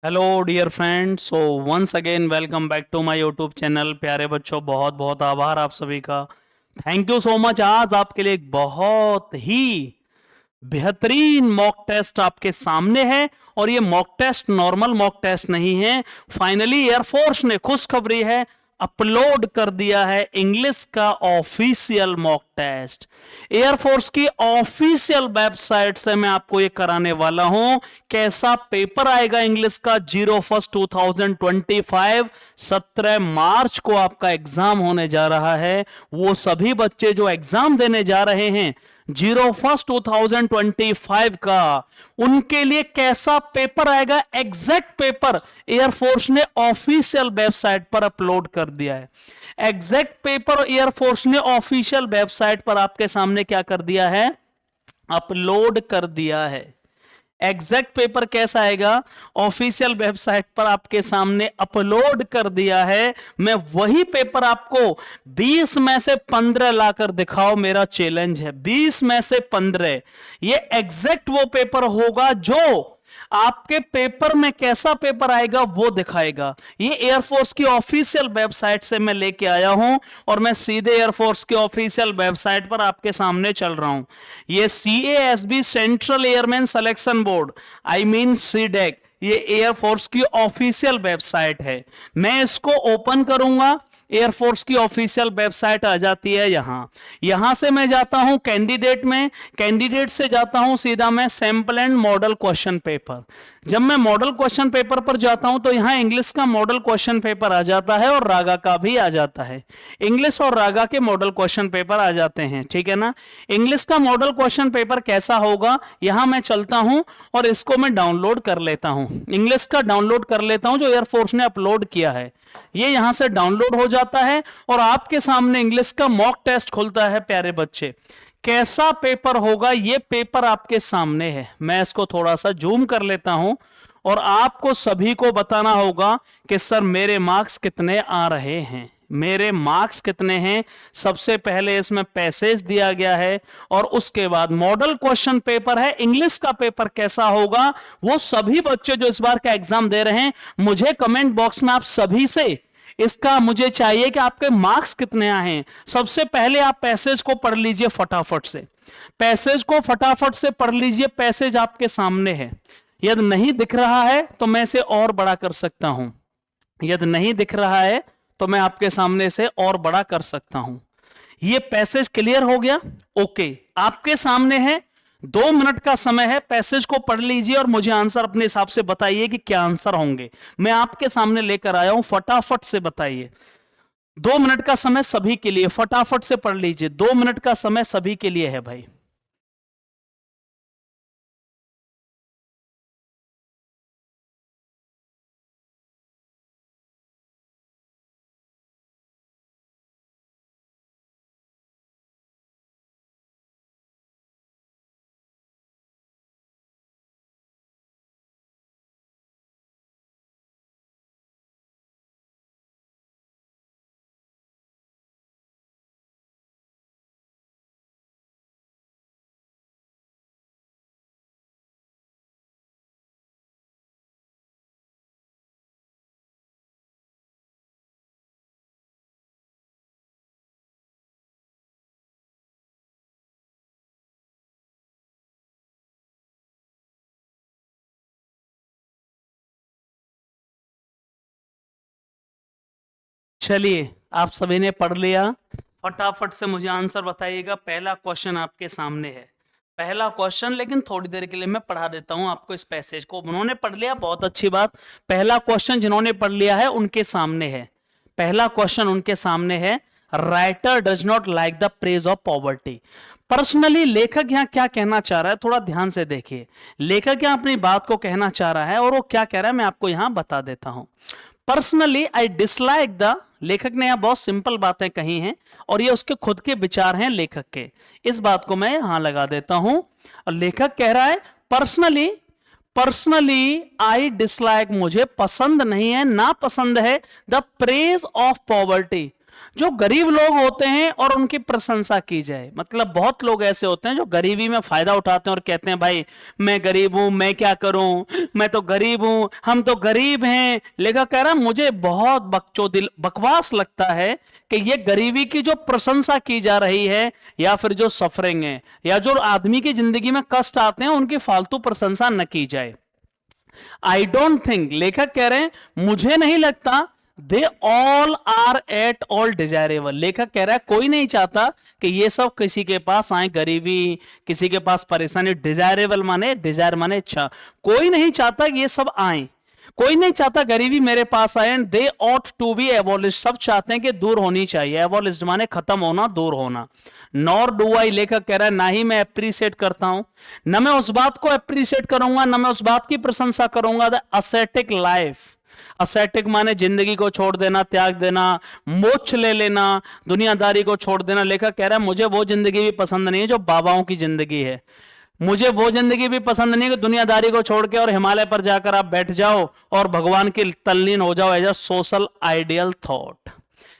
Hello dear friends, so once again welcome back to my YouTube channel. प्यारे बच्चों, बहुत बहुत आभार आप सभी का। Thank you so much. आज आपके लिए एक बहुत ही बेहतरीन मॉक टेस्ट आपके सामने है। और ये mock test normal mock test नहीं है। फाइनली एयरफोर्स ने खुशखबरी है, अपलोड कर दिया है इंग्लिश का ऑफिशियल मॉक टेस्ट। एयरफोर्स की ऑफिशियल वेबसाइट से मैं आपको ये कराने वाला हूं। कैसा पेपर आएगा इंग्लिश का 01/1/2025। 17 मार्च को आपका एग्जाम होने जा रहा है। वो सभी बच्चे जो एग्जाम देने जा रहे हैं 01/1/2025 का, उनके लिए कैसा पेपर आएगा, एग्जैक्ट पेपर एयरफोर्स ने ऑफिशियल वेबसाइट पर अपलोड कर दिया है। एग्जैक्ट पेपर एयरफोर्स ने ऑफिशियल वेबसाइट पर आपके सामने क्या कर दिया है, अपलोड कर दिया है। एग्जैक्ट पेपर कैसा आएगा, ऑफिशियल वेबसाइट पर आपके सामने अपलोड कर दिया है। मैं वही पेपर आपको 20 में से 15 लाकर दिखाओ, मेरा चैलेंज है। 20 में से 15 ये एग्जैक्ट वो पेपर होगा जो आपके पेपर में कैसा पेपर आएगा वो दिखाएगा। ये एयरफोर्स की ऑफिशियल वेबसाइट से मैं लेके आया हूं और मैं सीधे एयरफोर्स की ऑफिशियल वेबसाइट पर आपके सामने चल रहा हूं। ये CASB central airman selection board, I mean CDAC, ये एयरफोर्स की ऑफिशियल वेबसाइट है। मैं इसको ओपन करूंगा, एयरफोर्स की ऑफिशियल वेबसाइट आ जाती है। यहां से मैं जाता हूं कैंडिडेट में, कैंडिडेट से जाता हूं सीधा मैं sample and model question paper. जब मैं मॉडल क्वेश्चन पेपर पर जाता हूं तो यहां इंग्लिश का मॉडल क्वेश्चन पेपर आ जाता है और रागा का भी आ जाता है। इंग्लिश और रागा के मॉडल क्वेश्चन पेपर आ जाते हैं, ठीक है ना। इंग्लिश का मॉडल क्वेश्चन पेपर कैसा होगा, यहां मैं चलता हूं और इसको मैं डाउनलोड कर लेता हूं। इंग्लिश का डाउनलोड कर लेता हूं जो एयरफोर्स ने अपलोड किया है। ये यहां से डाउनलोड हो जाता है और आपके सामने इंग्लिश का मॉक टेस्ट खुलता है। प्यारे बच्चे, कैसा पेपर होगा, ये पेपर आपके सामने है। मैं इसको थोड़ा सा जूम कर लेता हूं और आपको सभी को बताना होगा कि सर मेरे मार्क्स कितने आ रहे हैं, मेरे मार्क्स कितने हैं। सबसे पहले इसमें पैसेज दिया गया है और उसके बाद मॉडल क्वेश्चन पेपर है। इंग्लिश का पेपर कैसा होगा, वो सभी बच्चे जो इस बार का एग्जाम दे रहे हैं, मुझे कमेंट बॉक्स में आप सभी से इसका मुझे चाहिए कि आपके मार्क्स कितने आए हैं। सबसे पहले आप पैसेज को पढ़ लीजिए फटाफट से, पैसेज को फटाफट से पढ़ लीजिए। पैसेज आपके सामने है। यदि नहीं दिख रहा है तो मैं इसे और बड़ा कर सकता हूं, यदि नहीं दिख रहा है तो मैं आपके सामने से और बड़ा कर सकता हूं। ये पैसेज क्लियर हो गया, ओके। आपके सामने है, 2 मिनट का समय है, पैसेज को पढ़ लीजिए और मुझे आंसर अपने हिसाब से बताइए कि क्या आंसर होंगे। मैं आपके सामने लेकर आया हूं, फटाफट से बताइए। 2 मिनट का समय सभी के लिए, फटाफट से पढ़ लीजिए। 2 मिनट का समय सभी के लिए है भाई। चलिए, आप सभी ने पढ़ लिया, फटाफट से मुझे आंसर बताइएगा। पहला क्वेश्चन आपके सामने है, पहला क्वेश्चन, लेकिन थोड़ी देर के लिए मैं पढ़ा देता हूं आपको इस पैसेज को। उन्होंने पढ़ लिया, बहुत अच्छी बात। पहला क्वेश्चन जिन्होंने पढ़ लिया है उनके सामने है, पहला क्वेश्चन उनके सामने है। Writer does not like the praise of poverty. Personally लेखक यहां क्या कहना चाह रहा है, थोड़ा ध्यान से देखिए। लेखक यहां अपनी बात को कहना चाह रहा है और वो क्या कह रहा है मैं आपको यहां बता देता हूं। पर्सनली आई डिसलाइक द, लेखक ने यहां बहुत सिंपल बातें कही हैं और ये उसके खुद के विचार हैं लेखक के। इस बात को मैं यहां लगा देता हूं और लेखक कह रहा है पर्सनली, पर्सनली आई डिसलाइक, मुझे पसंद नहीं है, ना पसंद है, द प्रेज ऑफ पॉवर्टी, जो गरीब लोग होते हैं और उनकी प्रशंसा की जाए। मतलब बहुत लोग ऐसे होते हैं जो गरीबी में फायदा उठाते हैं और कहते हैं भाई मैं गरीब हूं, मैं क्या करूं, मैं तो गरीब हूं, हम तो गरीब हैं। लेखक कह रहा है मुझे बहुत बकचोदी बकवास लगता है कि ये गरीबी की जो प्रशंसा की जा रही है, या फिर जो सफरिंग है, या जो आदमी की जिंदगी में कष्ट आते हैं उनकी फालतू प्रशंसा न की जाए। आई डोंट थिंक, लेखक कह रहे हैं मुझे नहीं लगता they all are at all desirable. लेखक कह रहा है कोई नहीं चाहता कि ये सब किसी के पास आए, गरीबी, किसी के पास परेशानी। डिजायरेबल माने, डिजायर माने इच्छा, कोई नहीं चाहता कि ये सब आए, कोई नहीं चाहता गरीबी मेरे पास आए। And they ought to be abolish, सब चाहते हैं कि दूर होनी चाहिए। एबॉलिश माने खत्म होना, दूर होना। नॉर डू आई, लेखक कह रहा है ना ही मैं अप्रिशिएट करता हूं, न मैं उस बात को अप्रिशिएट करूंगा, न मैं उस बात की प्रशंसा करूंगा द असेटिक लाइफ। असेटिक माने जिंदगी को छोड़ देना, त्याग देना, मोक्ष ले लेना, दुनियादारी को छोड़ देना। लेखक कह रहा है मुझे वो जिंदगी भी पसंद नहीं है जो बाबाओं की जिंदगी है। मुझे वो जिंदगी भी पसंद नहीं है कि दुनियादारी को छोड़ के और हिमालय पर जाकर आप बैठ जाओ और भगवान की तल्लीन हो जाओ as a social ideal thought.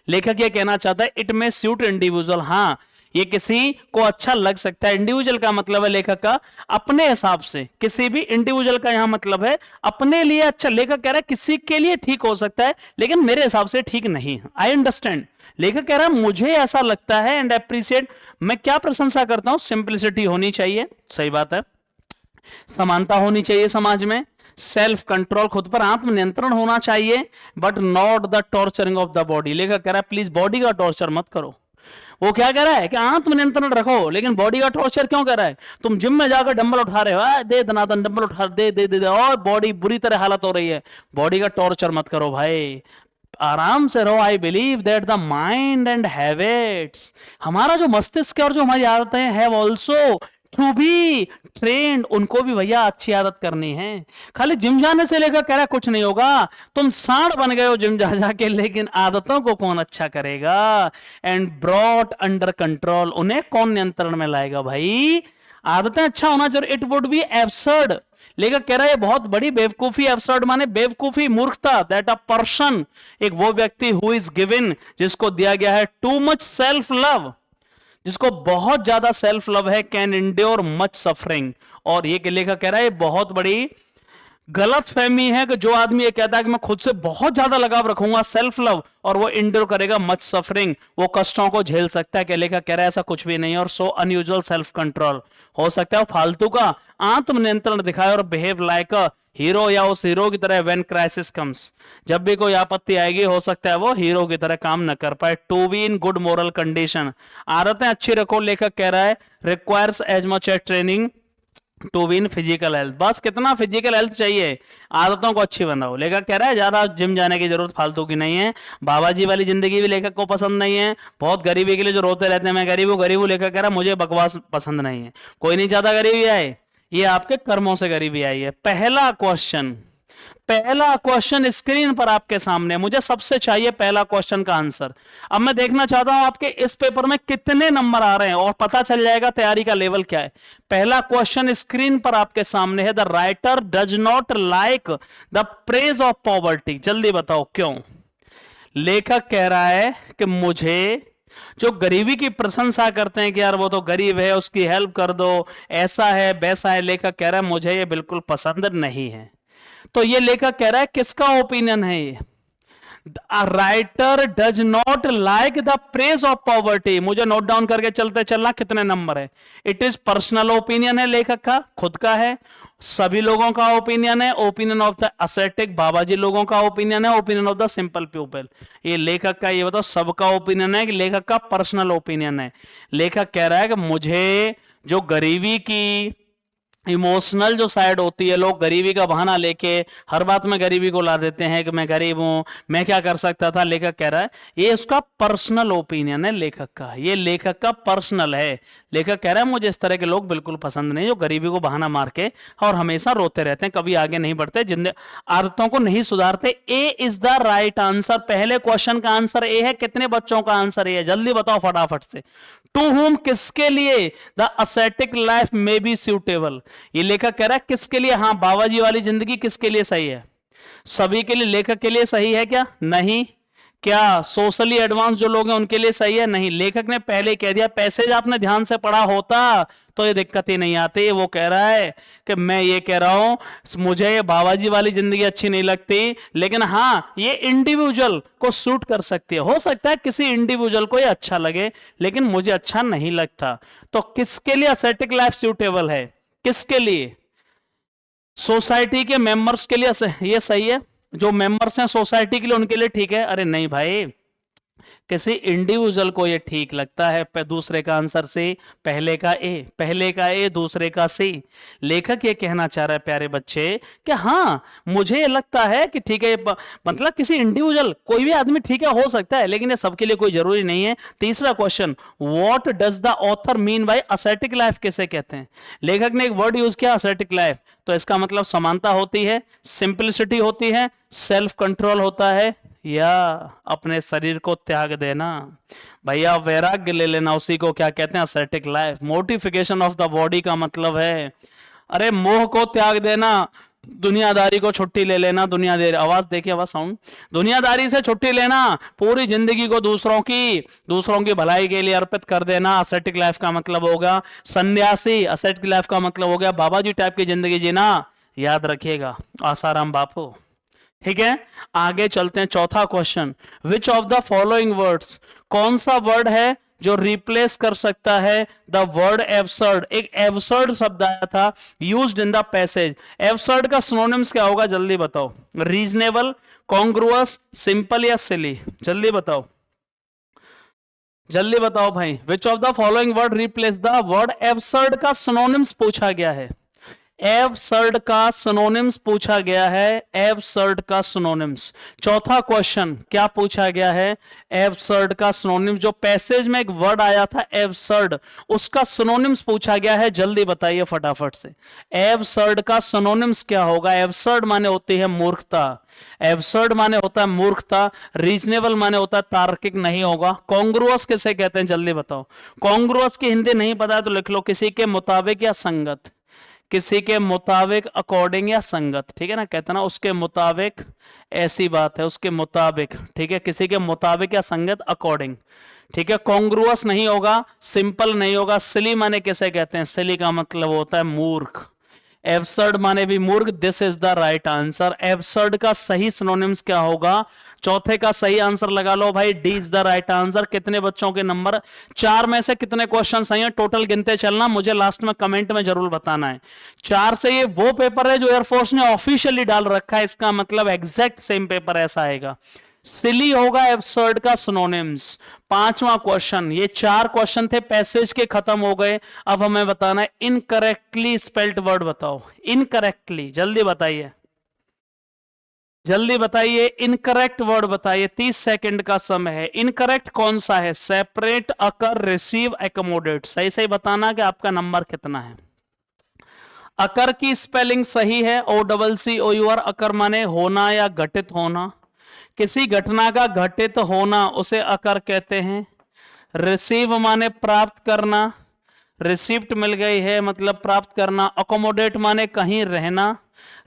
लेखक ये कहना चाहता है इट मे सूट इंडिविजुअल, हां ये किसी को अच्छा लग सकता है। इंडिविजुअल का मतलब है लेखक का अपने हिसाब से, किसी भी इंडिविजुअल का यहां मतलब है अपने लिए अच्छा। लेखक कह रहा है किसी के लिए ठीक हो सकता है लेकिन मेरे हिसाब से ठीक नहीं है। आई अंडरस्टैंड, लेखक कह रहा है मुझे ऐसा लगता है एंड अप्रिशिएट, मैं क्या प्रशंसा करता हूं, सिंपलिसिटी होनी चाहिए, सही बात है, समानता होनी चाहिए समाज में, सेल्फ कंट्रोल, खुद पर आत्मनियंत्रण होना चाहिए, but not the torturing of the body. लेखक कह रहा है प्लीज बॉडी का टॉर्चर मत करो। वो क्या कह रहा है कि आत्मनियंत्रण रखो, लेकिन बॉडी का टॉर्चर क्यों कर रहा है? तुम जिम में जाकर डंबल उठा रहे हो, दे दनादन डंबल उठा, दे दे दे, दे और बॉडी बुरी तरह हालत हो रही है। बॉडी का टॉर्चर मत करो भाई, आराम से रहो। I believe that the mind and habits, हमारा जो मस्तिष्क है और जो हमारी आदतें हैं, have also to be trained, उनको भी भैया अच्छी आदत करनी है। खाली जिम जाने से लेकर कह रहा है कुछ नहीं होगा, तुम सांड बन गए हो जिम जा जाके, लेकिन आदतों को कौन अच्छा करेगा? एंड ब्रॉट अंडर कंट्रोल, उन्हें कौन नियंत्रण में लाएगा भाई? आदतें अच्छा होना चाहिए। इट वुड बी एब्सर्ड, लेखक कह रहा है ये बहुत बड़ी बेवकूफी, एब्सर्ड माने बेवकूफी, मूर्खता, दैट अ पर्सन, एक वो व्यक्ति हु इज गिवन, जिसको दिया गया है टू मच सेल्फ लव, जिसको बहुत ज्यादा सेल्फ लव है, कैन इंड्योर मच सफरिंग। और ये लेखक कह रहा है बहुत बड़ी गलत फहमी है कि जो आदमी ये कहता है कि मैं खुद से बहुत ज्यादा लगाव रखूंगा, सेल्फ लव, और वो इंड्योर करेगा मच सफरिंग, वो कष्टों को झेल सकता है। कि लेखक कह रहा है ऐसा कुछ भी नहीं। और सो अनयूजुअल सेल्फ कंट्रोल, हो सकता है वो फालतू का आत्मनियंत्रण दिखाए और बिहेव लाइक अ हीरो, या उस हीरो की तरह व्हेन क्राइसिस कम्स, जब भी कोई आपत्ति आएगी हो सकता है वो हीरो की तरह काम न कर पाए। To be in good moral condition, आदतें अच्छी रखो, लेखक कह रहा है requires as much as training to be in physical health. बस कितना फिजिकल हेल्थ चाहिए, आदतों को अच्छी बनाओ। लेखक कह रहा है ज्यादा जिम जाने की जरूरत फालतू की नहीं है। बाबा जी वाली जिंदगी भी लेखक को पसंद नहीं है। बहुत गरीबी के लिए जो रोते रहते हैं मैं गरीब हूं गरीब हूं, लेखक कह रहा है मुझे बकवास पसंद नहीं है। कोई नहीं चाहता गरीबी आए, ये आपके कर्मों से गरीबी आई है। पहला क्वेश्चन स्क्रीन पर आपके सामने, मुझे सबसे चाहिए पहला क्वेश्चन का आंसर। अब मैं देखना चाहता हूं आपके इस पेपर में कितने नंबर आ रहे हैं और पता चल जाएगा तैयारी का लेवल क्या है। पहला क्वेश्चन स्क्रीन पर आपके सामने है, the writer does not like the praise of poverty. जल्दी बताओ क्यों? लेखक कह रहा है कि मुझे जो गरीबी की प्रशंसा करते हैं कि यार वो तो गरीब है उसकी हेल्प कर दो, ऐसा है वैसा है, लेखक कह रहा है मुझे ये बिल्कुल पसंद नहीं है। तो ये लेखक कह रहा है किसका ओपिनियन है ये? Writer does not like the praise of poverty. मुझे नोट डाउन करके चलते चलना कितने नंबर है। इट इज पर्सनल ओपिनियन है, लेखक का खुद का है, सभी लोगों का ओपिनियन है, ओपिनियन ऑफ द असेटिक बाबाजी लोगों का ओपिनियन है, opinion of the simple people. ये लेखक का, ये बताओ सबका ओपिनियन है कि लेखक का पर्सनल ओपिनियन है? लेखक कह रहा है कि मुझे जो गरीबी की इमोशनल जो साइड होती है, लोग गरीबी का बहाना लेके हर बात में गरीबी को ला देते हैं कि मैं गरीब हूं, मैं क्या कर सकता था। लेखक कह रहा है ये उसका पर्सनल ओपिनियन है लेखक का, ये लेखक का पर्सनल है। लेखक कह रहा है मुझे इस तरह के लोग बिल्कुल पसंद नहीं जो गरीबी को बहाना मार के और हमेशा रोते रहते हैं, कभी आगे नहीं बढ़ते, जिन आदतों को नहीं सुधारते। ए इज द राइट आंसर। पहले क्वेश्चन का आंसर ए है। कितने बच्चों का आंसर ए है? जल्दी बताओ फटाफट से। टू हुम, किसके लिए? The ascetic life may be suitable. ये लेखक कह रहा है किसके लिए? हाँ, बाबा जी वाली जिंदगी किसके लिए सही है? सभी के लिए। लेखक के लिए सही है क्या? नहीं। क्या सोशली एडवांस जो लोग हैं उनके लिए सही है? नहीं, लेखक ने पहले ही कह दिया। पैसेज आपने ध्यान से पढ़ा होता तो ये दिक्कत ही नहीं आती। वो कह रहा है कि मैं ये कह रहा हूं, मुझे ये बाबाजी वाली जिंदगी अच्छी नहीं लगती, लेकिन हां ये इंडिविजुअल को सूट कर सकती है। हो सकता है किसी इंडिविजुअल को ये अच्छा लगे, लेकिन मुझे अच्छा नहीं लगता। तो किसके लिए एस्थेटिक लाइफ सूटेबल है? किसके लिए? सोसाइटी के मेंबर्स के लिए ये सही है, जो मेंबर्स हैं सोसाइटी के लिए उनके लिए ठीक है। अरे नहीं भाई, किसी इंडिविजुअल को ये ठीक लगता है। दूसरे का आंसर सी, पहले का ए दूसरे का सी। लेखक ये कहना चाह रहा है प्यारे बच्चे कि हाँ मुझे ये लगता है कि ठीक है, मतलब किसी इंडिविजुअल कोई भी आदमी ठीक है, हो सकता है, लेकिन ये सबके लिए कोई जरूरी नहीं है। तीसरा question, what does the author mean by ascetic life किसे कहते हैं? लेखक ने एक वर्ड यूज किया असर्टिक लाइफ, तो इसका मतलब समानता होती है, सिंपलिसिटी होती है, सेल्फ कंट्रोल होता है, या अपने शरीर को त्याग देना। भैया वैराग्य ले लेना, उसी को क्या कहते हैं? असर्टिक लाइफ। मोर्टिफिकेशन ऑफ द बॉडी का मतलब है अरे मोह को त्याग देना, दुनियादारी को छुट्टी ले लेना। दुनियादारी, आवाज देखिए, आवाज साउंड, दुनियादारी से छुट्टी लेना, पूरी जिंदगी को दूसरों की भलाई के लिए अर्पित कर देना। असर्टिक लाइफ का मतलब होगा सन्यासी। असर्टिक लाइफ का मतलब हो गया बाबा जी टाइप की जिंदगी जीना। याद रखिएगा, आसाराम बापू। ठीक है, आगे चलते हैं। चौथा question, which of the following words, कौन सा वर्ड है जो रिप्लेस कर सकता है द वर्ड एब्सर्ड? एक एब्सर्ड शब्द आया था used in the passage. Absurd का सिनोनिम्स क्या होगा? जल्दी बताओ। रीजनेबल, कॉन्ग्रुअस, सिंपल या सिली? जल्दी बताओ, जल्दी बताओ भाई। Which of the following word replace the word absurd का सिनोनिम्स पूछा गया है। एब्सर्ड का सिनोनिम्स पूछा गया है। एब्सर्ड का सिनोनिम्स, चौथा क्वेश्चन क्या पूछा गया है? एब्सर्ड का सिनोनिम्स। जो पैसेज में एक वर्ड आया था एब्सर्ड, उसका सिनोनिम्स पूछा गया है। जल्दी बताइए फटाफट से, एब्सर्ड का सिनोनिम्स क्या होगा? एब्सर्ड माने होती है मूर्खता, एब्सर्ड माने होता है मूर्खता, रीजनेबल माने होता है तार्किक नहीं होगा। कॉन्ग्रुअस किसे कहते हैं? जल्दी बताओ। कॉन्ग्रुअस की हिंदी नहीं पता है तो लिख लो, किसी के मुताबिक या संगत। किसी के मुताबिक, अकॉर्डिंग या संगत, ठीक है ना, कहते ना उसके मुताबिक, ऐसी बात है, उसके मुताबिक, ठीक है, किसी के मुताबिक या संगत, अकॉर्डिंग, ठीक है। कॉन्ग्रुअस नहीं होगा, सिंपल नहीं होगा। सिली माने किसे कहते हैं? सिली का मतलब होता है मूर्ख। एब्सर्ड माने भी मूर्ख। This is the right answer. Absurd का सही सिनोनिम्स क्या होगा? चौथे का सही आंसर लगा लो भाई, D is the right answer. कितने बच्चों के नंबर? 4 में से कितने क्वेश्चन सही हैं टोटल गिनते चलना, मुझे लास्ट में कमेंट में जरूर बताना है। 4 से ये वो पेपर है जो एयरफोर्स ने ऑफिशियली डाल रखा है, इसका मतलब एग्जैक्ट सेम पेपर ऐसा आएगा। सिली होगा एब्सर्ड का सिनोनिम्स। 5वां क्वेश्चन, ये 4 क्वेश्चन थे, पैसेज के खत्म हो गए। अब हमें बताना है इनकरेक्टली स्पेल्ड वर्ड बताओ। इनकरेक्टली, जल्दी बताइए, जल्दी बताइए, इनकरेक्ट वर्ड बताइए। 30 सेकंड का समय है। इनकरेक्ट कौन सा है? सेपरेट, अकर, रिसीव, एकोमोडेट। सही सही बताना कि आपका नंबर कितना है। अकर की स्पेलिंग सही है, OCCOUR। अकर माने होना या घटित होना, किसी घटना का घटित होना, उसे अकर कहते हैं। रिसीव माने प्राप्त करना, रिसिप्ट मिल गई है मतलब प्राप्त करना। अकोमोडेट माने कहीं रहना,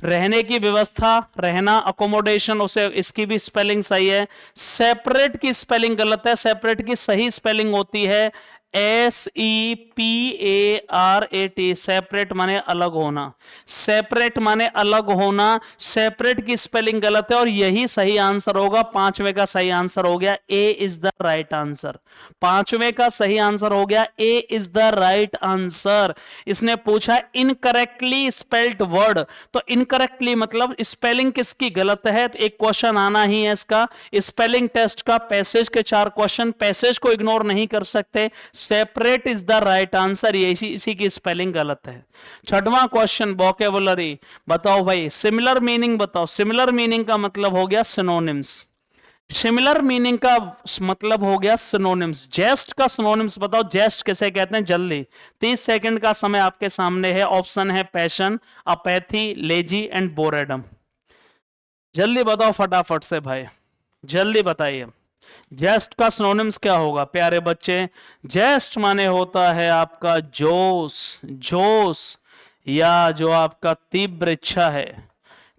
रहने की व्यवस्था, रहना, अकोमोडेशन, उसे, इसकी भी स्पेलिंग सही है। सेपरेट की स्पेलिंग गलत है, सेपरेट की सही स्पेलिंग होती है SEPARAT। सेपरेट माने अलग होना, सेपरेट माने अलग होना। सेपरेट की स्पेलिंग गलत है और यही सही आंसर होगा। 5वें का सही आंसर हो गया, ए इज द राइट आंसर। 5वें का सही आंसर हो गया, ए इज द राइट आंसर। इसने पूछा इनकरेक्टली स्पेल्ड वर्ड, तो इनकरेक्टली मतलब स्पेलिंग किसकी गलत है, तो एक क्वेश्चन आना ही है इसका स्पेलिंग टेस्ट का। पैसेज के 4 क्वेश्चन, पैसेज को इग्नोर नहीं कर सकते। Separate is the right answer, ये इसी की स्पेलिंग गलत है। 6वां क्वेश्चन, वोकेबुलरी बताओ भाई। सिमिलर मीनिंग बताओ। सिमिलर मीनिंग का मतलब हो गया सिनोनिम्स। सिमिलर मीनिंग का मतलब हो गया सिनोनिम्स। जेस्ट का सिनोनिम्स बताओ। जेस्ट किसे कहते हैं? जल्दी, 30 सेकंड का समय आपके सामने है। ऑप्शन है पैशन, अपैथी, लेजी एंड बोरेडम। जल्दी बताओ फटाफट से भाई, जल्दी बताइए। जेस्ट का सिनोनिम्स क्या होगा प्यारे बच्चे? जेस्ट माने होता है आपका जोश, जोश, या जो आपका तीव्र इच्छा है।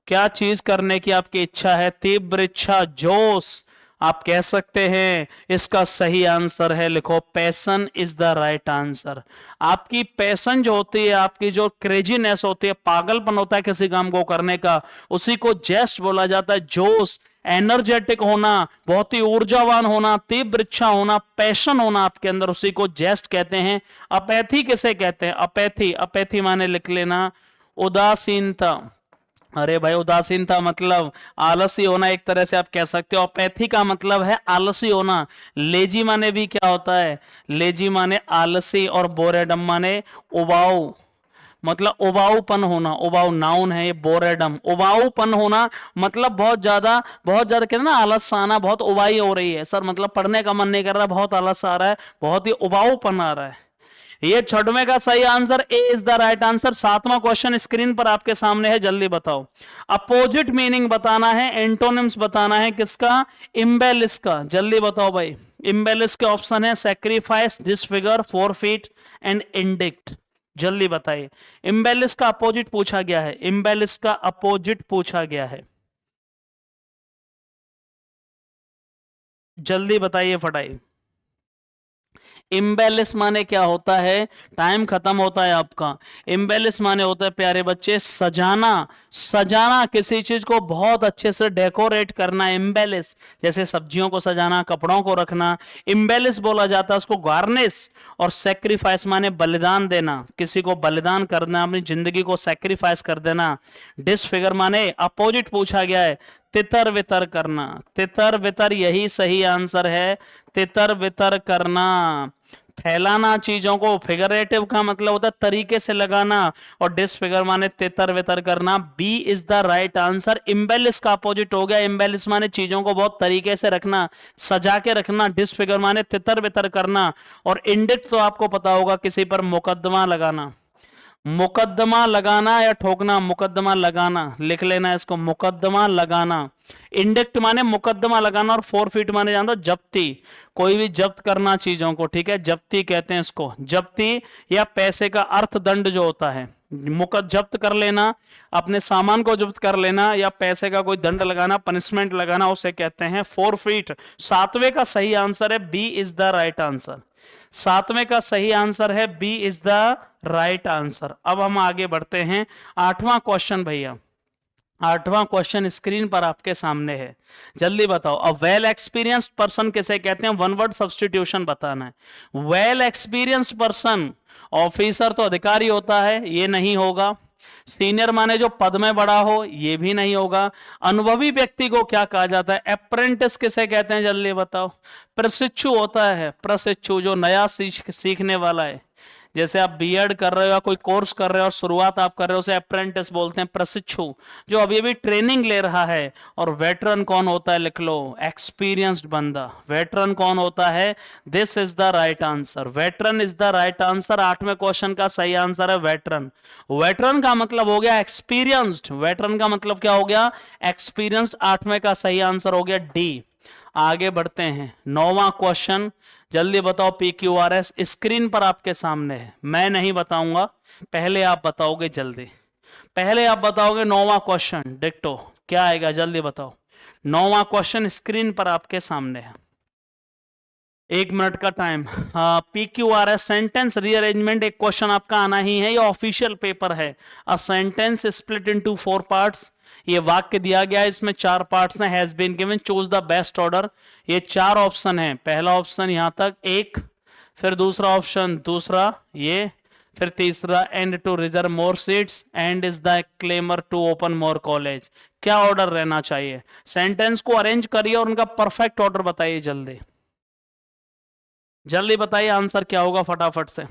क्या चीज करने की आपकी इच्छा है? तीव्र इच्छा, जोश। आप कह सकते हैं इसका सही आंसर है, लिखो passion is the right answer. आपकी पैशन जो होती है, आपकी जो क्रेजीनेस होती है, पागलपन होता है किसी काम को करने का, उसी को जेस्ट बोला जाता है। जोश, एनर्जेटिक होना, बहुत ही ऊर्जावान होना, तीव्र इच्छा होना, पैशन होना आपके अंदर, उसी को जेस्ट कहते हैं। अपैथी किसे कहते हैं? अपैथी, अपैथी माने लिख लेना उदासीनता। अरे भाई, उदासीनता मतलब आलसी होना, एक तरह से आप कह सकते हो। अपैथी का मतलब है आलसी होना। लेजी माने भी क्या होता है? लेजी माने आलसी, और बोरेडम माने उबाऊ, मतलब उबाऊपन होना। उबाऊ नाउन है ये, बोरेडम उबाऊपन होना, मतलब बहुत ज्यादा कहते हैं ना आलस आना, बहुत उबाई हो रही है सर, मतलब पढ़ने का मन नहीं कर रहा, बहुत आलस आ रहा है, बहुत ही उबाऊपन आ रहा है। ये छठवें का सही answer A is the right answer. सातवां क्वेश्चन स्क्रीन पर आपके सामने है, जल्दी बताओ। अपोजिट मीनिंग बताना है, एंटोनिम्स बताना है किसका? इम्बेलिस का। जल्दी बताओ भाई। इम्बेलिस के ऑप्शन है sacrifice, disfigure, forfeit and indict. जल्दी बताइए। इम्बेलिस का अपोजिट पूछा गया है, इम्बेलिस का अपोजिट पूछा गया है, जल्दी बताइए फटाई। इम्बेलिस माने क्या होता है? टाइम खत्म होता है आपका। इम्बेलिस माने होता है प्यारे बच्चे सजाना, सजाना, किसी चीज को बहुत अच्छे से डेकोरेट करना, इम्बेलिस। जैसे सब्जियों को सजाना, कपड़ों को रखना, इम्बेलिस बोला जाता है उसको, गार्निश। और सेक्रीफाइस माने बलिदान देना, किसी को बलिदान करना, अपनी जिंदगी को सेक्रीफाइस कर देना। डिसफिगर माने अपोजिट पूछा गया है, तितर वितर करना। तितर वितर यही सही आंसर है, तितर वितर करना। फैलाना चीजों को, फिगरेटिव का मतलब होता है तरीके से लगाना, और डिसफिगर माने तितर वितर करना। B is the right answer. इम्बेलिस का अपोजिट हो गया, इम्बेलिस माने चीजों को बहुत तरीके से रखना, सजा के रखना, डिसफिगर माने तितर वितर करना। और इंडिक्ट तो आपको पता होगा, किसी पर मुकदमा लगाना। मुकदमा लगाना या ठोकना, मुकदमा लगाना, लिख लेना इसको, मुकदमा लगाना। इंडिक्ट माने मुकदमा लगाना, और फोरफीट माने जान दो जब्ती, कोई भी जब्त करना चीजों को, ठीक है, जब्ती कहते हैं इसको, जब्ती या पैसे का अर्थदंड जो होता है, जब्त कर लेना, अपने सामान को जब्त कर लेना, या पैसे का कोई दंड लगाना, पनिशमेंट लगाना, उसे कहते हैं फोरफीट। सातवें का सही आंसर है B is the right answer. सातवें का सही आंसर है B is the right answer. अब हम आगे बढ़ते हैं। आठवां क्वेश्चन भैया, आठवां क्वेश्चन स्क्रीन पर आपके सामने है, जल्दी बताओ। अ वेल एक्सपीरियंस्ड पर्सन किसे कहते हैं? वन वर्ड सब्सटीट्यूशन बताना है। वेल एक्सपीरियंस्ड पर्सन, ऑफिसर तो अधिकारी होता है, ये नहीं होगा। सीनियर माने जो पद में बड़ा हो, ये भी नहीं होगा। अनुभवी व्यक्ति को क्या कहा जाता है? अप्रेंटिस किसे कहते हैं? जल्दी बताओ। प्रशिक्षु होता है, प्रशिक्षु जो नया सीखने वाला है। जैसे आप बीएड कर रहे हो या कोई कोर्स कर रहे हो और शुरुआत आप कर रहे हो, उसे अप्रेंटिस बोलते हैं, प्रशिक्षु जो अभी अभी ट्रेनिंग ले रहा है। और वेटरन कौन होता है? लिख लो, एक्सपीरियंस्ड बंदा। वेटरन कौन होता है? This is the right answer, veteran is the right answer. आठवें क्वेश्चन का सही आंसर है वेटरन। वेटरन का मतलब हो गया एक्सपीरियंस्ड, वेटरन का मतलब क्या हो गया? एक्सपीरियंस्ड। आठवें का सही आंसर हो गया डी। आगे बढ़ते हैं, नौवां क्वेश्चन, जल्दी बताओ। PQRS स्क्रीन पर आपके सामने है, मैं नहीं बताऊंगा, पहले आप बताओगे, जल्दी पहले आप बताओगे। नौवां क्वेश्चन डिक्टो क्या आएगा? जल्दी बताओ। नौवां क्वेश्चन स्क्रीन पर आपके सामने है, 1 मिनट का टाइम। PQRS सेंटेंस रीअरेंजमेंट एक क्वेश्चन आपका आना ही है, ये ऑफिशियल पेपर है। A sentence split into 4 parts, ये वाक्य दिया गया है, इसमें 4 पार्ट्स हैं। Has been given, choose the best order. ये 4 ऑप्शन है, पहला ऑप्शन यहां तक एक, फिर दूसरा ऑप्शन दूसरा ये, फिर तीसरा and to reserve more seats, and is the clamour to open more college. क्या ऑर्डर रहना चाहिए? सेंटेंस को अरेंज करिए और उनका परफेक्ट ऑर्डर बताइए, जल्दी जल्दी बताइए आंसर क्या होगा फटाफट से।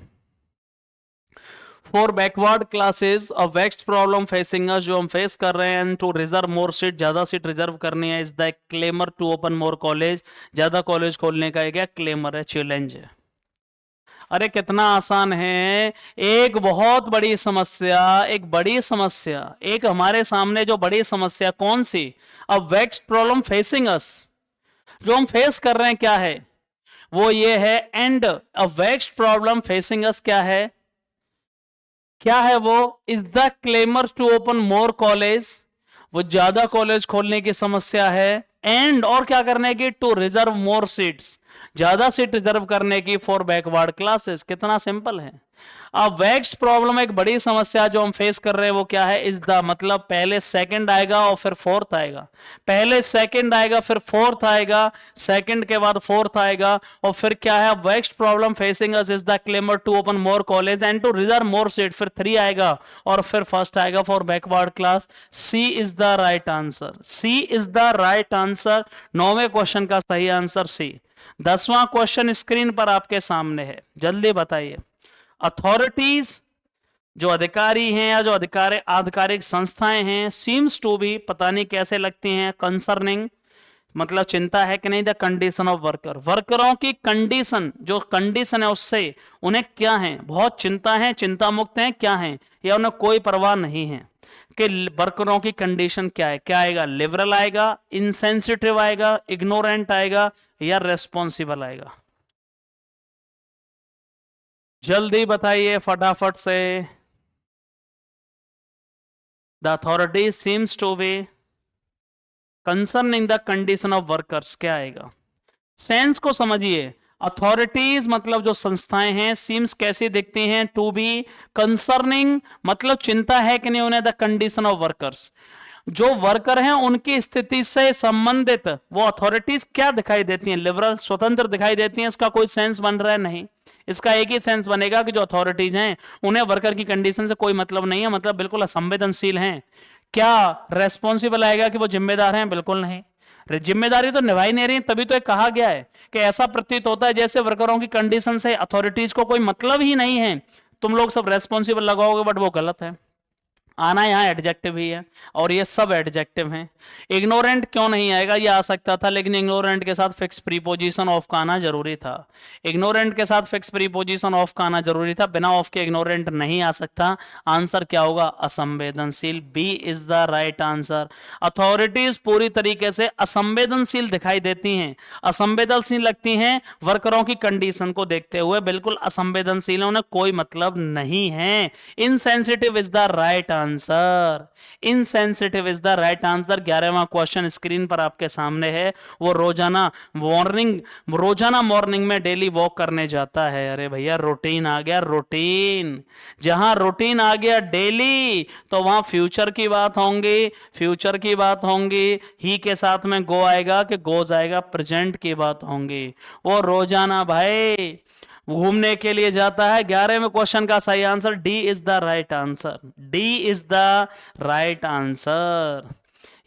For backward classes a vexed problem facing us, जो हम फेस कर रहे हैं, टू रिजर्व मोर सीट, ज्यादा सीट रिजर्व करनी है, is the clamour to open more college, ज्यादा कॉलेज खोलने का क्या क्लेमर है, चैलेंज है। अरे कितना आसान है। एक बहुत बड़ी समस्या, एक बड़ी समस्या, एक हमारे सामने जो बड़ी समस्या कौन सी? अ वेक्स्ड प्रॉब्लम फेसिंग अस, जो हम फेस कर रहे हैं क्या है? वो ये है and a vexed problem facing us क्या है? क्या है वो? Is the clamour to open more college, वो ज्यादा कॉलेज खोलने की समस्या है। एंड और क्या करने की, टू रिजर्व मोर सीट्स, ज्यादा सीट रिजर्व करने की फॉर बैकवर्ड क्लासेस। कितना सिंपल है। अब वेक्स्ट प्रॉब्लम, एक बड़ी समस्या जो हम फेस कर रहे हैं वो क्या है, इज द, मतलब पहले सेकंड आएगा और फिर फोर्थ आएगा, पहले सेकंड आएगा फिर फोर्थ आएगा, सेकंड के बाद फोर्थ आएगा, और फिर क्या है, vexed problem facing us is the clamour to open more college and to reserve more seat, फिर 3 आएगा और फिर फर्स्ट आएगा for backward class. C is the right answer, C is the right answer. 9वें क्वेश्चन का सही answer C. 10वां question screen पर आपके सामने है, जल्दी बताइए। अथॉरिटीज, जो अधिकारी हैं या जो आधिकारिक संस्थाएं हैं, सीम्स टू बी, पता नहीं कैसे लगती हैं, कंसर्निंग, मतलब चिंता है कि नहीं, द कंडीशन ऑफ वर्कर, वर्करों की कंडीशन, जो कंडीशन है उससे उन्हें क्या है, बहुत चिंता है, चिंता मुक्त है, क्या है, या उन्हें कोई परवाह नहीं है कि वर्करों की कंडीशन क्या है। क्या आएगा, लिबरल आएगा, इनसेंसिटिव आएगा, इग्नोरेंट आएगा, या रेस्पॉन्सिबल आएगा। जल्दी बताइए फटाफट से। The authority seems to be concerning the condition of workers, क्या आएगा। सेंस को समझिए, अथॉरिटीज मतलब जो संस्थाएं हैं, सीम्स कैसी दिखती हैं, टू बी कंसर्निंग मतलब चिंता है कि नहीं उन्हें, द कंडीशन ऑफ वर्कर्स, जो वर्कर हैं उनकी स्थिति से संबंधित वो अथॉरिटीज क्या दिखाई देती हैं, लिबरल, स्वतंत्र दिखाई देती हैं। इसका कोई सेंस बन रहा है, नहीं। इसका एक ही सेंस बनेगा कि जो अथॉरिटीज हैं उन्हें वर्कर की कंडीशन से कोई मतलब नहीं है, मतलब बिल्कुल असंवेदनशील हैं। क्या रेस्पॉन्सिबल आएगा कि वो जिम्मेदार हैं, बिल्कुल नहीं, जिम्मेदारी तो निभाई नहीं रही, तभी तो एक कहा गया है कि ऐसा प्रतीत होता है जैसे वर्करों की कंडीशन से अथॉरिटीज को कोई मतलब ही नहीं है, तुम लोग सब रेस्पॉन्सिबल लगाओगे, बट वो गलत है। आना यहाँ एडजेक्टिव ही है और ये सब एडजेक्टिव हैं। इग्नोरेंट क्यों नहीं आएगा, ये आ सकता था, लेकिन इग्नोरेंट के साथ फिक्स प्रीपोजिशन ऑफ का आना जरूरी था। इग्नोरेंट के साथ फिक्स प्रीपोजिशन ऑफ का आना जरूरी था, बिना ऑफ के इग्नोरेंट नहीं आ सकता। आंसर क्या होगा, असंवेदनशील। B is the right answer. Authorities पूरी तरीके से असंवेदनशील दिखाई देती हैं, असंवेदनशील लगती हैं वर्करों की कंडीशन को देखते हुए, बिल्कुल असंवेदनशील, उन्हें कोई मतलब नहीं है। Insensitive is the right answer, insensitive is the right answer. 11वां क्वेश्चन स्क्रीन पर आपके सामने है। वो रोजाना मॉर्निंग में डेली वॉक करने जाता है। अरे भैया रूटीन आ गया, रूटीन, जहां रूटीन आ गया डेली तो वहां फ्यूचर की बात होंगी, फ्यूचर की बात होंगी, ही के साथ में गो आएगा कि गोज आएगा, प्रेजेंट की बात होंगी। वो रोजाना भाई घूमने के लिए जाता है। 11वें क्वेश्चन का सही answer D is the right answer, D is the right answer.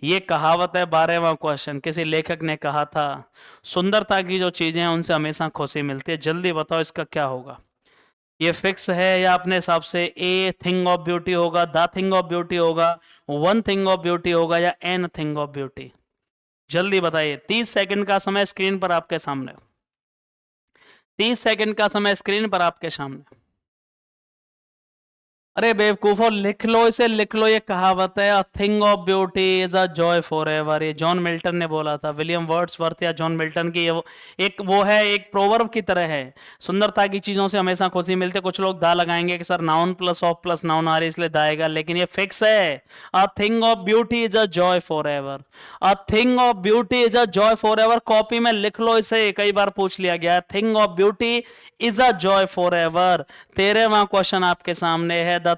ये कहावत है। 12वां क्वेश्चन किसी लेखक ने कहा था, सुंदरता की जो चीजें हैं उनसे हमेशा खुशी मिलती है। जल्दी बताओ इसका क्या होगा। ये फिक्स है या अपने हिसाब से ए थिंग ऑफ ब्यूटी होगा, द थिंग ऑफ ब्यूटी होगा, वन थिंग ऑफ ब्यूटी होगा, या एन थिंग ऑफ ब्यूटी। जल्दी बताइए। 30 सेकंड का समय स्क्रीन पर आपके सामने, 30 सेकंड का समय स्क्रीन पर आपके सामने। अरे बेवकूफो, लिख लो इसे, लिख लो। ये कहावत है, a thing of beauty is a joy for ever. ये जॉन मिल्टन ने बोला था, विलियम वर्ड्सवर्थ या जॉन मिल्टन की एक वो है, एक प्रोवर्ब की तरह है। सुंदरता की चीजों से हमेशा खुशी मिलती है। कुछ लोग दा लगाएंगे कि sir noun plus of plus noun आ रही इसलिए दाएगा, लेकिन ये फिक्स है। A thing of beauty is a joy forever, a thing of beauty is a joy forever. Copy में लिख लो इसे, कई बार पूछ लिया गया। Thing of beauty is a joy forever. 13वां क्वेश्चन आपके सामने है। द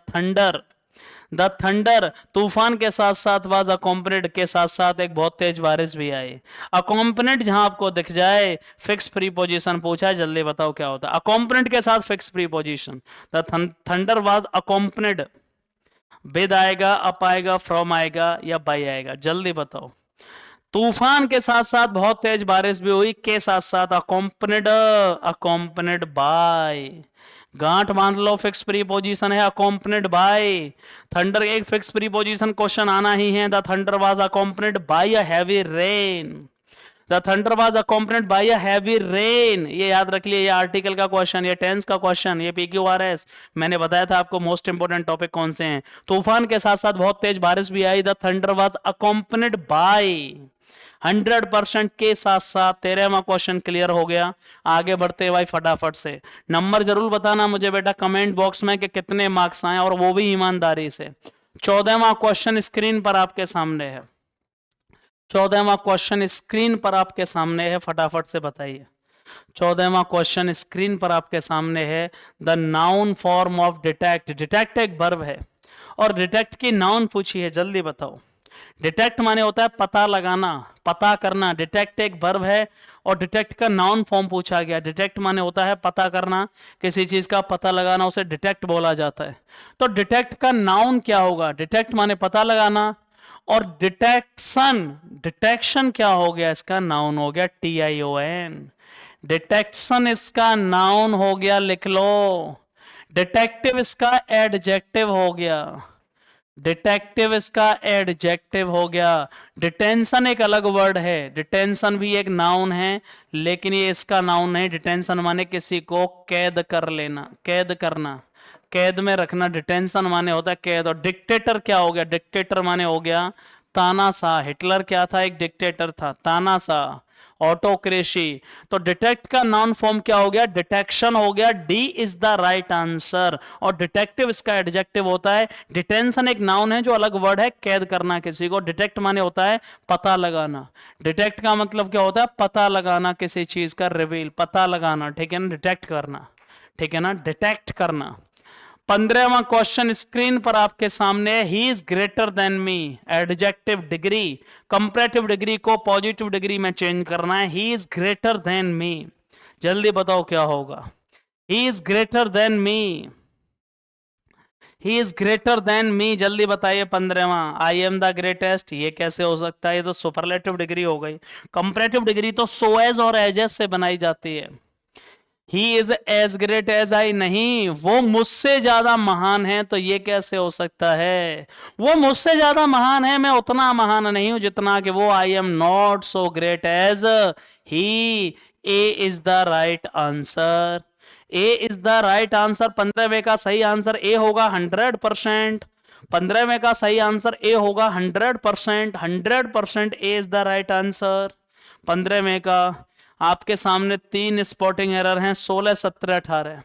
थंडर तूफान के साथ साथ वाज अकॉम्पनिड, के साथ साथ एक बहुत तेज बारिश भी आई। अकॉम्पनिड जहां आपको दिख जाए, फिक्स प्रीपोजिशन पूछा है, जल्दी बताओ क्या होता है। अकॉम्पनिड के साथ fix preposition, the thunder was accompanied, with आएगा, अप आएगा, फ्रॉम आएगा, या बाय आएगा, जल्दी बताओ। तूफान के साथ साथ बहुत तेज बारिश भी हुई, के साथ साथ अकॉम्पनिड बाय। गांठ बांध लो, फिक्स प्रीपोजिशन है, अकॉम्पनिड बाय। थंडर एक फिक्स प्रीपोजिशन क्वेश्चन आना ही है। The thunder was accompanied by a heavy rain, the thunder was accompanied by a heavy rain. ये याद रख लिए, ये आर्टिकल का क्वेश्चन, ये टेंस का क्वेश्चन, ये PQRS। मैंने बताया था आपको मोस्ट इंपोर्टेंट टॉपिक कौन से हैं। तूफान के साथ साथ बहुत तेज बारिश भी आई। The thunder was accompanied bye, 100% के साथ साथ। 13वां क्वेश्चन क्लियर हो गया। आगे बढ़ते भाई फटाफट से। नंबर जरूर बताना मुझे बेटा कमेंट बॉक्स में कि कितने मार्क्स आए, और वो भी ईमानदारी से। 14वां क्वेश्चन स्क्रीन पर आपके सामने है। 14वां क्वेश्चन स्क्रीन पर आपके सामने है, फटाफट से बताइए। 14वां क्वेश्चन स्क्रीन पर आपके सामने है। The noun form of detect, detect एक वर्ब है और डिटेक्ट की नाउन पूछी है, जल्दी बताओ। डिटेक्ट माने होता है पता लगाना, पता करना। डिटेक्ट एक वर्ब है और डिटेक्ट का नाउन फॉर्म पूछा गया। डिटेक्ट माने होता है पता करना, किसी चीज का पता लगाना, उसे डिटेक्ट बोला जाता है। तो डिटेक्ट का नाउन क्या होगा? डिटेक्ट माने पता लगाना, और डिटेक्शन, डिटेक्शन क्या हो गया? इसका नाउन हो गया TION। डिटेक्शन इसका नाउन हो गया, लिख लो। डिटेक्टिव इसका एडजेक्टिव हो गया, डिटेक्टिव इसका एडजेक्टिव हो गया। डिटेंशन एक अलग वर्ड है, डिटेंशन भी एक नाउन है, लेकिन ये इसका नाउन नहीं। डिटेंशन माने किसी को कैद कर लेना, कैद करना, कैद में रखना। डिटेंशन माने होता है कैद। और डिक्टेटर क्या हो गया? डिक्टेटर माने हो गया तानाशाह। हिटलर क्या था? एक डिक्टेटर था, तानाशाह, ऑटोक्रेसी। तो डिटेक्ट का नाउन फॉर्म क्या हो गया? डिटेक्शन हो गया। D is the right answer. और डिटेक्टिव इसका एडजेक्टिव होता है। डिटेंशन एक नाउन है जो अलग वर्ड है, कैद करना किसी को। डिटेक्ट माने होता है पता लगाना। डिटेक्ट का मतलब क्या होता है? पता लगाना किसी चीज का, रिवील, पता लगाना, ठीक है ना, डिटेक्ट करना, ठीक है ना, डिटेक्ट करना। 15वां क्वेश्चन स्क्रीन पर आपके सामने है। He is greater than me, adjective degree, comparative degree को पॉजिटिव डिग्री में चेंज करना है। He is greater than me, जल्दी बताओ क्या होगा? He is greater than me, he is greater than me, जल्दी बताइए। 15वां, आई एम द ग्रेटेस्ट, ये कैसे हो सकता है? ये तो सुपरलेटिव डिग्री हो गई। कंपैरेटिव डिग्री तो सो एज और एज से बनाई जाती है। He is as great as I, नहीं, वो मुझसे ज्यादा महान है। तो ये कैसे हो सकता है? वो मुझसे ज्यादा महान है, मैं उतना महान नहीं हूं जितना कि वो। I am not so great as he. A is the right answer, A is the right answer. 15वें का सही आंसर ए होगा 100%। 15वें का सही आंसर ए होगा 100%, 100% ए इज द राइट आंसर। 15वें का आपके सामने 3 स्पॉटिंग एरर हैं, 16, 17, 18।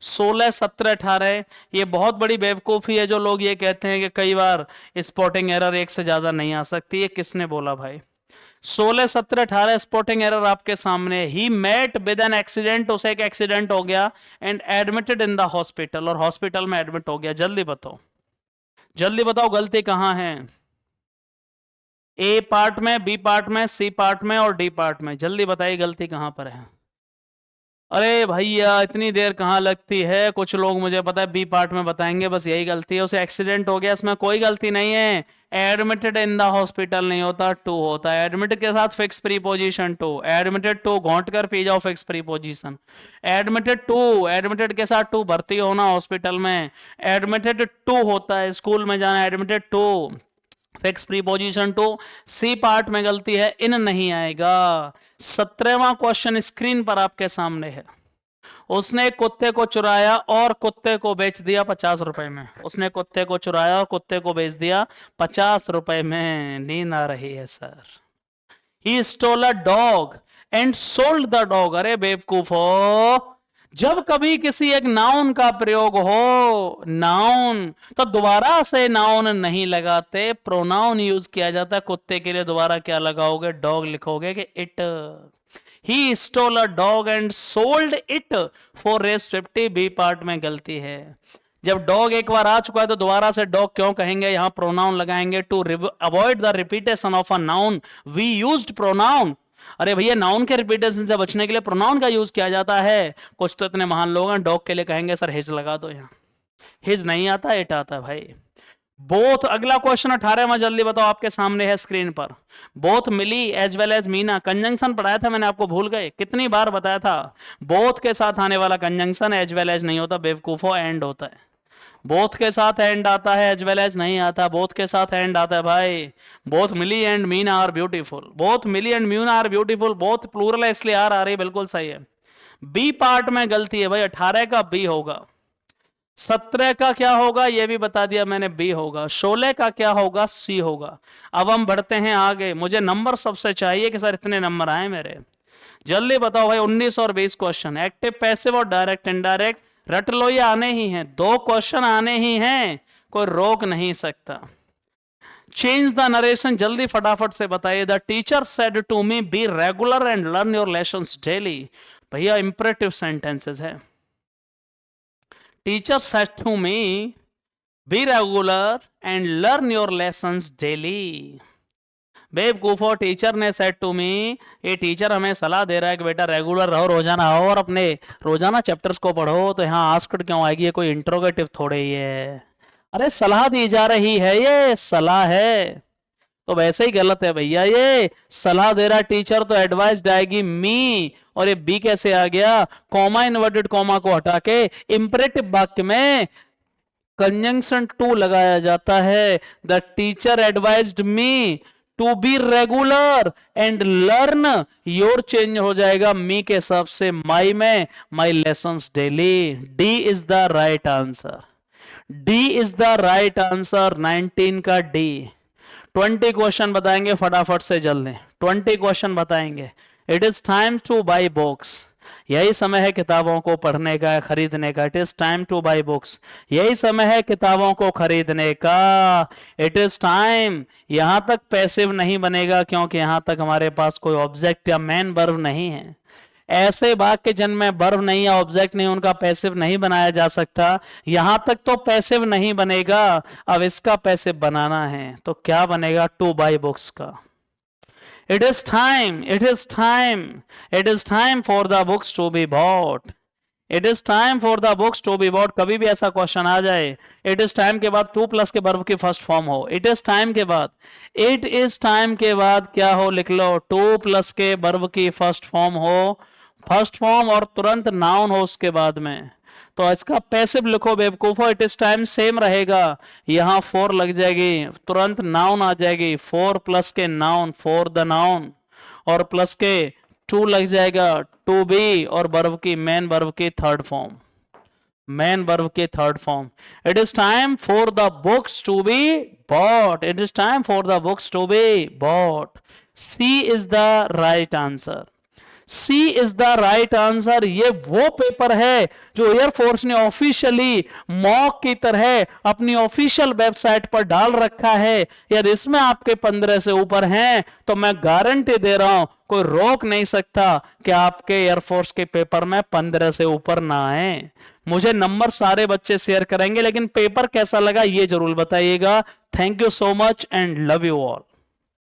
16, 17, 18। ये बहुत बड़ी बेवकूफी है जो लोग ये कहते हैं कि कई बार स्पॉटिंग एरर एक से ज्यादा नहीं आ सकती। ये किसने बोला भाई? 16, 17, 18 स्पॉटिंग एरर आपके सामने। He met with an accident, उसे एक एक्सीडेंट हो गया, and admitted in the hospital, और हॉस्पिटल में एडमिट हो गया। जल्दी बताओ, जल्दी बताओ गलती कहां है? ए पार्ट में, बी पार्ट में, सी पार्ट में और डी पार्ट में। जल्दी बताइए गलती कहां पर है? अरे भैया इतनी देर कहां लगती है? कुछ लोग मुझे पता है बी पार्ट में बताएंगे, बस यही गलती है, उसे एक्सीडेंट हो गया, इसमें कोई गलती नहीं है। एडमिटेड इन द हॉस्पिटल नहीं होता, टू होता है। एडमिट के साथ fix preposition to, admitted to, घोंट कर पी जाओ, fix preposition. Admitted to, admitted के साथ टू, भर्ती होना हॉस्पिटल में। एडमिटेड टू होता है स्कूल में जाना, admitted to, fix preposition to. C part में गलती है, इन नहीं आएगा। 17वां क्वेश्चन स्क्रीन पर आपके सामने है। उसने कुत्ते को चुराया और कुत्ते को बेच दिया 50 रुपए में। उसने कुत्ते को चुराया और कुत्ते को बेच दिया 50 रुपए में। नींद आ रही है sir. He stole a dog and sold the dog. अरे बेवकूफ हो, जब कभी किसी एक नाउन का प्रयोग हो, नाउन, तो दोबारा से नाउन नहीं लगाते, प्रोनाउन यूज किया जाता है। कुत्ते के लिए दोबारा क्या लगाओगे? डॉग लिखोगे कि it. He stole a dog and sold it for ₹50। B part में गलती है। जब डॉग एक बार आ चुका है तो दोबारा से डॉग क्यों कहेंगे? यहां प्रोनाउन लगाएंगे। To avoid the repetition of a noun we used pronoun. अरे भैया, नाउन के रिपीटेशन से बचने के लिए प्रोनाउन का यूज किया जाता है। कुछ तो इतने महान लोग हैं, डॉग के लिए कहेंगे सर हिज लगा दो। यहां हिज नहीं आता, इट आता है भाई। बोथ, अगला क्वेश्चन 18वां, जल्दी बताओ, आपके सामने है स्क्रीन पर। Both Mili as well as Meena, conjunction पढ़ाया था मैंने आपको, भूल गए? कितनी बार बताया था? बोथ के साथ आने वाला कंजंक्शन एज वेल एज नहीं होता, बेवकूफो, एंड होता है। बोथ के साथ एंड आता है, एज वेल एज नहीं आता। बोथ के साथ एंड आता है भाई। Both Mili and Meena are beautiful, both Mili and Meena are beautiful, both plural है इसलिए आर आ रही, बिल्कुल सही है। बी पार्ट में गलती है भाई, 18 का बी होगा। 17 का क्या होगा ये भी बता दिया मैंने, बी होगा। 16 का क्या होगा? सी होगा। अब हम बढ़ते हैं आगे। मुझे नंबर सबसे चाहिए कि सर इतने नंबर आए मेरे। जल्दी बताओ भाई, 19 और 20 क्वेश्चन, एक्टिव, पैसिव और डायरेक्ट इनडायरेक्ट, रट लो, ये आने ही हैं। 2 क्वेश्चन आने ही हैं, कोई रोक नहीं सकता। चेंज द नरेशन, जल्दी फटाफट से बताइए। The teacher said to me be regular and learn your lessons daily. भैया इंपरेटिव सेंटेंसेस है। Teacher said to me be regular and learn your lessons daily. बेवकूफो, टीचर ने सेड टू मी, ये teacher हमें सलाह दे रहा है कि बेटा रेगुलर रहो, रोजाना आओ और अपने रोजाना चैप्टर्स को पढ़ो। तो यहाँ आस्क्ड क्यों आएगी? ये कोई इंट्रोगेटिव थोड़े ही है। अरे सलाह दी जा रही है, ये सलाह है, तो वैसे ही गलत है भैया। ये सलाह दे रहा टीचर तो एडवाइस आएगी मी, और ये बी कैसे आ गया? कॉमा, इन्वर्टेड कॉमा को हटा के इंपरेटिव वाक्य में कंजंक्शन टू लगाया जाता है। The teacher advised me to be regular and learn, your change हो जाएगा मी के हिसाब से माई में, my lessons daily. D is the right answer, D is the right answer, 19 का डी। 20 क्वेश्चन बताएंगे फटाफट से, जल्दी 20 क्वेश्चन बताएंगे। It is time two by books, यही समय है किताबों को पढ़ने का, खरीदने का। It is time two by books, यही समय है किताबों को खरीदने का। इट इज टाइम, यहां तक पैसिव नहीं बनेगा क्योंकि यहां तक हमारे पास कोई ऑब्जेक्ट या मेन वर्ब नहीं है। ऐसे वाक्य जिनमें वर्ब नहीं या ऑब्जेक्ट नहीं, उनका पैसिव नहीं बनाया जा सकता। यहां तक तो पैसिव नहीं बनेगा, अब इसका पैसिव बनाना है तो क्या बनेगा? टू बाई बुक्स का। It is time, it is time, it is time for the books to be bought. It is time for the books to be bought। कभी भी ऐसा क्वेश्चन आ जाए, it is time के बाद two plus के verb की first form हो, it is time के बाद, it is time के बाद क्या हो? लिख लो, टू प्लस के वर्ब की फर्स्ट फॉर्म हो, फर्स्ट फॉर्म, और तुरंत नाउन हो उसके बाद में। तो इसका पैसिव लिखो बेवकूफो, इट इज टाइम सेम रहेगा, यहां फोर लग जाएगी, तुरंत नाउन आ जाएगी, फोर प्लस के नाउन, फोर द नाउन, और प्लस के टू लग जाएगा, टू बी, और वर्ब की मेन वर्ब की थर्ड फॉर्म, मेन वर्ब की third form. It is time for the books to be bought, it is time for the books to be bought. C is the right answer, C is the right answer. ये वो paper है जो air force ने officially mock की तरह अपनी official website पर डाल रखा है। यदि इसमें आपके 15 से ऊपर हैं तो मैं गारंटी दे रहा हूं, कोई रोक नहीं सकता कि आपके एयरफोर्स के पेपर में 15 से ऊपर ना आए। मुझे नंबर सारे बच्चे शेयर करेंगे, लेकिन पेपर कैसा लगा ये जरूर बताइएगा। Thank you so much and love you all.